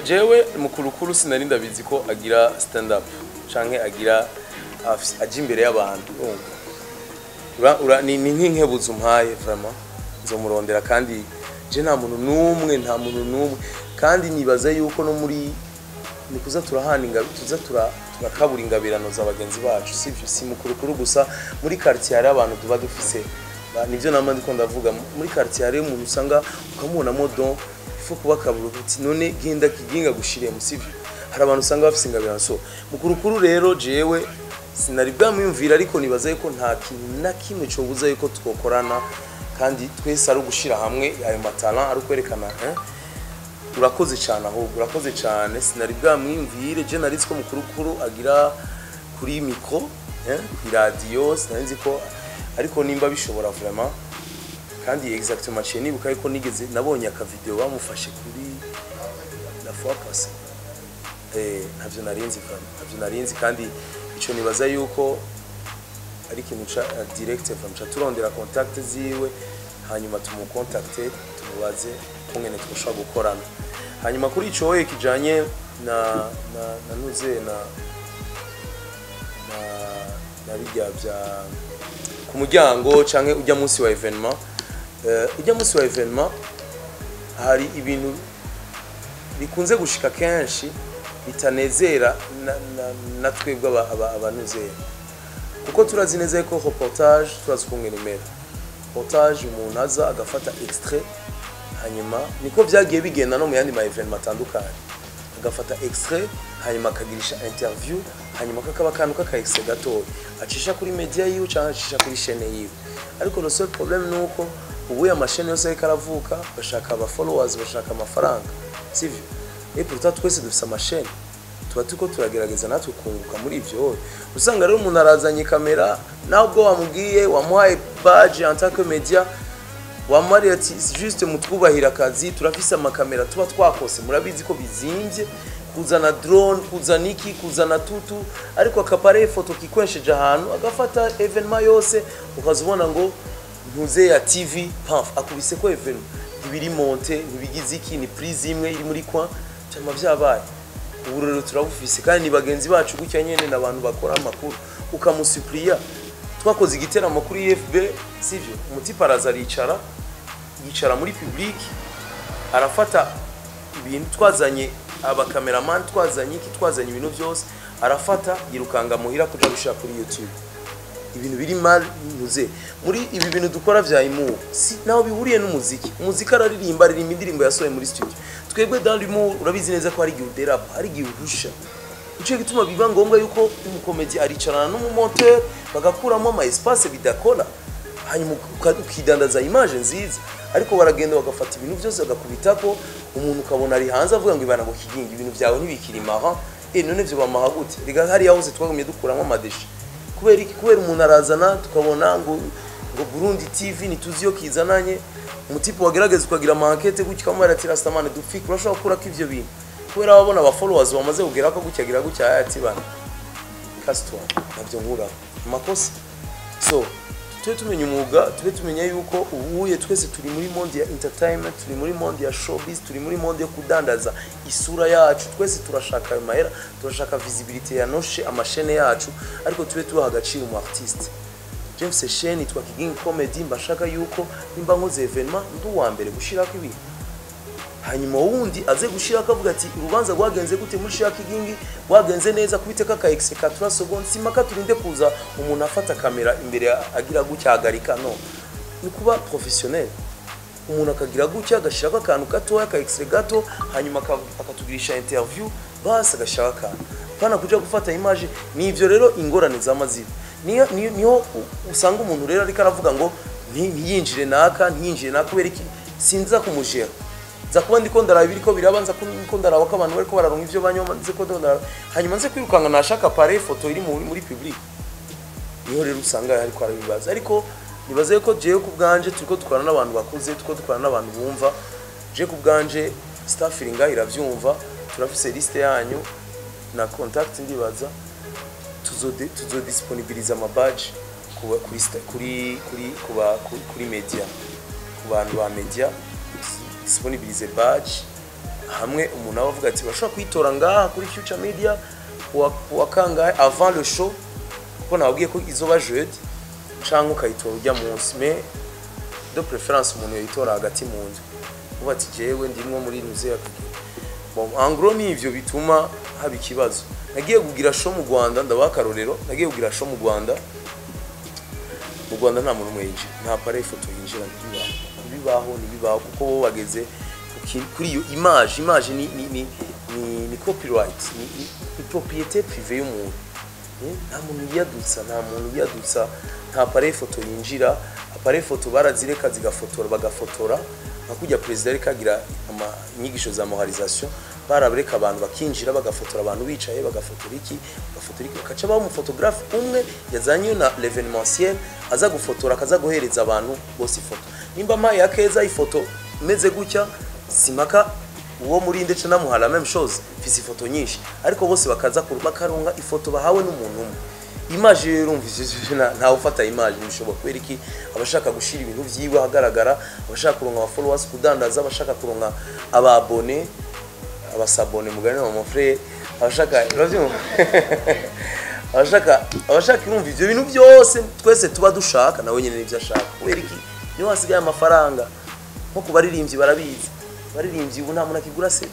jewe mukurukuru sinari ndabizi ko agira stand up canke agira aje imbere y'abantu ni nk'inkebuzo mpaye vraiment nzomurondera kandi je nta muntu numwe kandi nibaza yuko no muri nikuza turahana ingabi tuza turakabura ingabirano z'abagenzi bacu sivyo si mukurukuru gusa muri quartier hari abantu tuba dufise nivyo namwe ndiko ndavuga muri quartier hari umuntu usanga ukamubona modo ifu kuba kaburu kuti none genda kiginga gushire mu sivyo hari abantu usanga bafise ingabirano so mukurukuru rero jewe sinari bwamwumvira ariko nibaza yuko nta kintu na kimwe cyo buza yuko twokorana kandi twese ari ugushira hamwe ayo matala ari kwerekana urakoze cyane ahubwo urakoze cyane sinari bwamwumvire je nari ko mukurukuru agira kuri micro ku radio sinzi ko ariko nimba bishobora vraiment kandi exactement chez nibuka yuko nigeze nabonye aka video bamufashe kuri la fois passée navyo narinzi kandi ico nibaza yuko ari ikintu ca direct from turondera contact ziwe hanyuma tumucontacte tumubaze kungene twashaka gukorana hanyuma kuri ico we kijanye na nuze na bijya bya ku muryango canke ujya munsi wa evenement hari ibintu bikunze gushika kenshi bitanezera na twebwe abanuzera kuko turazineze ko reportage turazikungena reportage umuntu aza agafata extrait hanyuma niko byagiye bigenda no mu yandi ma evenement atandukanye agafata extrait hanyuma akagirisha interview hanyuma kakaba kantu ka extrait gato acisha kuri media yiwe cyangwa acisha kuri chaîne yiwe ariko le seul problème nuko ubu ya machine yose ikaravuka bashaka aba followers bashaka amafaranga sivyo et pourtant twese dufise amashene tuba tuko turagerageza natwe kunguka muri ivyo usanga rero umuntu arazanye kamera nabwo wamubwiye wamuhaye badge en tant que média wamari ati juste mutwubahira akazi turafise amakamera tuba twakose murabizi ko bizimvye kuzana drone kuzana iki kuzana tutu ariko akapare photo kikwensheje ahantu agafata evenement yose ukazubona ngo ntuze ya TV paf akubise ko evenement ibiri monte ntibigize iki ni prise imwe iri muri kwa cyama byabaye uburero turabufise kandi ni bagenzi bacu gutya nyene nabantu bakora amakuru ukamusupliya twakoze igiteramo kuri FB sivyo umutipa araza yicara muri public arafata ibintu twazanye abacameraman twazanye ibintu byose arafata yirukanga muhira kuja gushaka kuri YouTube ibintu biri mal nuze muri ibi bintu dukora vya imu si naho bihuriye n'umuziki umuziki araririmba indirimbo yasohoye muri studio twebwe dans l'humour urabizi neza ko hari giuderapa hari giurusha ico gituma biba ngombwa yuko umukomedi aricarana n'umumonteur bagakuramo ama espace bidakora hanyuma ukidandaza image nziza ariko baragenda bagafata ibintu byose bagakubitako umuntu ukabona ari hanze avuga ngo ibana ngo kigingi ibintu byawe ntibikiri maha none byo bamaha gute riga hari yahoze twagumye dukuramo amadeshi kubera umuntu arazana tukabona ngo Burundi TV nituziyo kizananye umutipo wagerageza ukagira mankete gutya kamara ati rastamane dupfika urashobora gukura ko ivyo bintu kubera babona aba followers bamaze kugera ko gutyagira gutya ati bana castwa navyo nkura makosa so twe tumenye umuga twe tumenya yuko ubuye twese turi muri monde ya entertainment turi muri monde ya showbiz turi muri monde yo kudandaza isura yacu twese turashaka amahera turashaka visibility ya noshe amashene yacu ariko twe tuha agaciro mu artiste James Sheni twa Kigingi Comedy mbashaka yuko nimba nkoze evenement ndu wa mbere gushirako ibintu hanyuma wundi aze gushirako avuga ati urubanza rwagenze gute muri shaka Kigingi rwagenze neza kubiteka ka executor seconds simaka turinde kuza umuntu afata kamera imbere agira gutya agarika no ni kuba professionnel umuntu akagira gutya agashirako akantu gato ka executor hanyuma akatugirisha interview basa agashaka kana kuja gufata image ni ivyo rero ingorane z'amaziba niho usanga umuntu rero ariko aravuga ngo ntiyinjire naka kubera iki sinza kumujera za kuba ndiko ndaraba biriko birabanza ko ndaraba ko abantu bariko bararonka ivyo banyoma nze ko ndaraba hanyuma nze kwirukanga nashaka pare photo iri muri public niho rero usanga ariko arabibaza ariko nibaze ko jewe ku bwanje turiko dukorana n'abantu bakuze turiko dukorana n'abantu bumva je ku bwanje staffinga iravyumva turafise liste yanyu na contact ndibaza tuzo disponibiliza ama badge kuri media ku bantu ba media disponibilize badge hamwe umuntu avuga ati bashobora kwitora ngaha kuri Future Media wa kangahe avant le show kuko nababwiye ko izoba jeudi canke ukayitora ujya munsi mais de préférence umuntu yitora hagati mu nzu uba ati jewe ndimwo muri musée bon en gros ni ivyo bituma haba ikibazo nagiye kugira show mu Rwanda ndabakarorero nagiye kugira show mu Rwanda nta muntu mweje nta appareil photo yinjira nibibaho kuko bo bageze kuri iyo image ni copyright ni propriété privée y'umuntu nta muntu yadutsa nta appareil photo yinjira appareil photo barazireka bagafotora nakujya president ari kagira inyigisho za moralisation barabereka abantu bakinjira bagafotora abantu bicaye bagafotora iki bakaca ba mu photographe umwe yazanye na l'événementiel aza gufotora akaza guhereza abantu bose ifoto nimba mpaye akeza ifoto meze gutya simaka uwo muri ndetse namuhala même chose fisi ifoto nyinshi ariko bose bakaza bakaronka ifoto bahawe n'umuntu umwe image yerumvise nta ufata image nishobora kubera iki abashaka gushira ibintu vyiwe hagaragara abashaka kuronka aba followers kudandaza abashaka kuronka aba abone abasabone mugane wa mon frère abashaka ravyo abashaka irumva ivyo bintu byose twese tuba dushaka nawe nyene nivyo ashaka kubera iki niyo hasigaye amafaranga nko kubaririmbyi barabizi baririmbyi ubu nta muntu akigura CD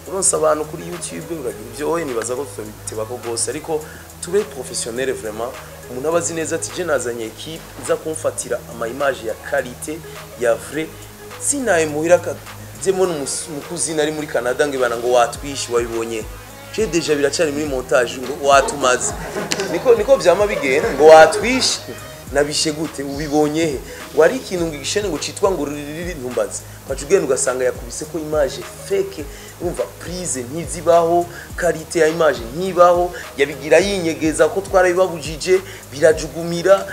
uronsa abantu kuri YouTube uragira ivyo oye nibaza ko tubiteba ko gose ariko tube professionnel vraiment umuntu abazi neza ati je nazanye equipe iza kumfatira ama image ya qualité ya vrai sinaye muhira zemo n'umukuzina ari muri Canada ngibana ngo watwishi wabibonye je deja biracari muri montage ngo watumaze niko vyama bigenda ngo watwishi nabishe gute ubibonye he wari ikintu ngishene ngo citwa ngo riri ntumbaze kwacugenda ugasanga yakubise ko image fake umva prise ntizibaho qualité ya image ntibaho yabigira yinyegeza ko twarabibabujije birajugumira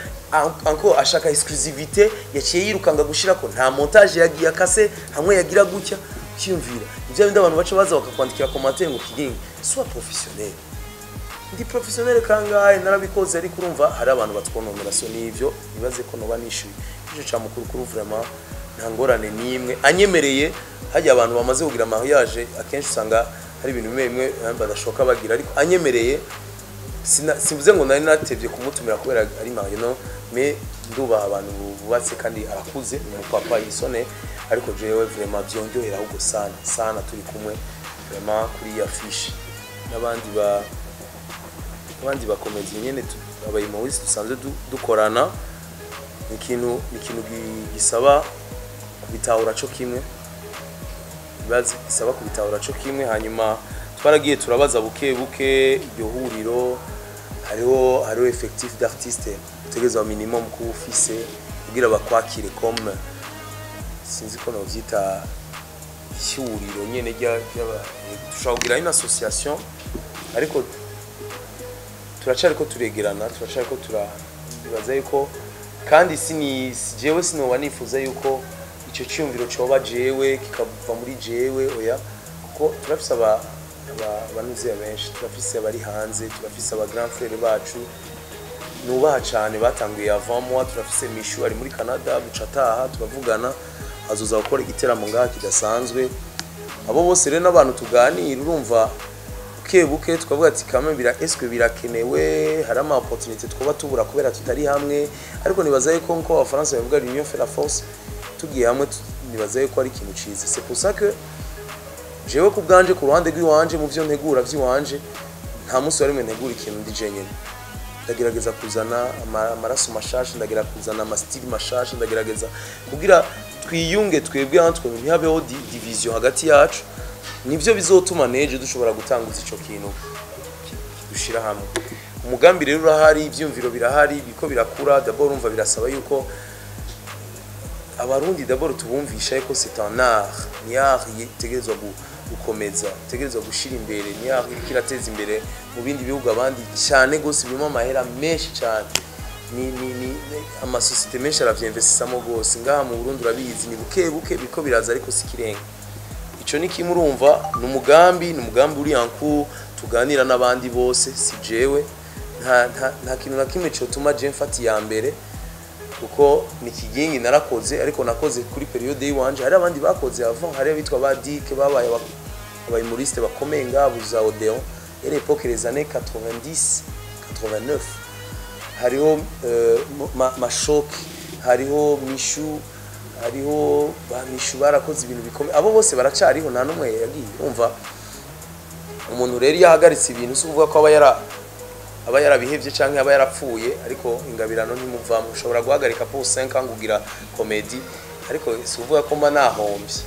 anko ashaka exclusivité yaciye yirukanga gushira ko nta montage yagiye akase hamwe yagira gutya cyumvira ivyo bindi abantu baca baza bakakwandikira commentaire ngo kigenga soit professionnel ndi professionnel kangaye narabikoze ariko urumva hari abantu batwonomera so nivyo nibaze ko noba nishuye ico ca mukuru kuri vraiment nta ngorane nimwe anyemereye hajya abantu bamaze kugira mariage akenshi usanga hari ibintu bimwe badashoka bagira ariko anyemereye simvuze ngo nari natevye kumutumira kubera ari mariage no mais nduba abantu bubatse kandi arakuze mu papa yisone ariko jewe vraiment byongerera ahubwo sana turi kumwe vraiment kuri ya fiche n'abandi bakomeza nyene abayimo wese dusanzwe dukorana ikintu gisaba kubitahura cyo kimwe bazi gisaba kubitahura cyo kimwe hanyuma twaragiye turabaza buke iryo huriro hariho effectif d'artiste utegeza minimum ku office kugira bakwakire comme sinzi ko novyita ihuriro nyene dushobora une association ariko turacari ko turegerana turacari ko turabaza yuko kandi jewe sinoba nifuza yuko ico cyumviro coba jewe kikava muri jewe oya kuko turafise abanuzi benshi turafise abari hanze turafise aba grand frère bacu nubaha cyane batanguye avant moi turafise Mishu ari muri Canada bucataha turavugana azoza gukora igiteramo ngaha kidasanzwe abo bose rero n'abantu tuganira urumva buke tukavuga ati kame est-ce birakenewe hari ama opportunité twaba tubura kubera tutari hamwe ariko nibaza yuko nko abafaransa bavuga l'union fait la force tugiye hamwe nibaza yuko ari ikintu cize c'est pour ça que jewe ku bwanje ku ruhande rw'iwanje mu byo ntegura by'iwanje nta munsi wari mwe ntegura ikintu ndi jenyene ndagerageza kuzana amaraso mashasha ndagerageza kuzana amastili mashasha ndagerageza kugira twiyunge twebwe antwe ntihabeho division hagati yacu nivyo bizotuma neje dushobora gutanguza ico kintu dushira hamwe umugambi rero urahari ivyumviro birahari biko birakura d'abord umva birasaba yuko abarundi d'abord tubumvisha yuko c'est un art ni art yitegerezwa gukomeza tegerezwa gushira imbere ni art kirateza imbere mu bindi bihugu abandi cyane gose bimo amahera menshi cyane ni ama société menshi aravyinvestisamo gose ngaha mu Burundi urabizi ni buke biko biraza ariko sikirenga ico ni kimurumva n'umugambi uri anku tuganira n'abandi bose si jewe nta kintu na kimwe cyo tuma je mfati ya mbere kuko ni kigingi narakoze ariko nakoze kuri periode yiwanje hari abandi bakoze avant hari abitwa ba Dick babaye abayumoriste bakomeye ngabo za Odeon et l'époque les années 90 89 hariho Mashok hariho Mishu hariho ba Mishu barakoze ibintu bikomeye abo bose baracariho nta numwe yagiye umva umuntu rero yahagaritse ibintu so kuvuga ko aba yarabihevye canke aba yarapfuye ariko ingabirano ntimuvamo ushobora guhagarika pour 5 ans kugira comedy ariko si uvuga ko mba nahombye